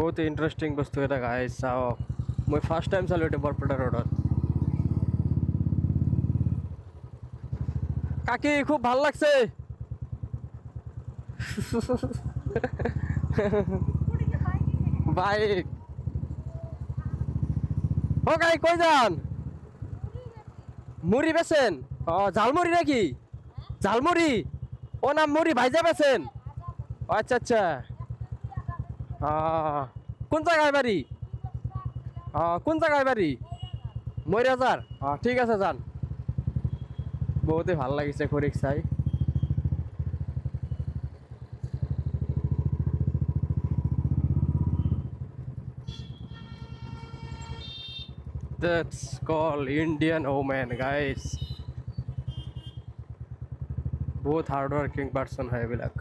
বহুত ইণ্টাৰেষ্টিং বস্তু এটা গাইজ চাওক মই ফাৰ্ষ্ট টাইম চালোঁ এইটো বৰপেটা ৰোডত কাকি খুব ভাল লাগছে বাইক ও গাই কই যান মুড়ি বেছেন ও ঝালমুড়ি নাকি ঝালমুড়ি ও না মুড়ি ভাইজা বেছেন আচ্ছা আচ্ছা কোন জায়গায় বাড়ি কোন জায়গায় বাড়ি মৈরাজার ঠিক আছে যান বহুতে ভাল লাগিছে খৰিক চাই That's called Indian woman, guys. Both hardworking person হয় এইবিলাক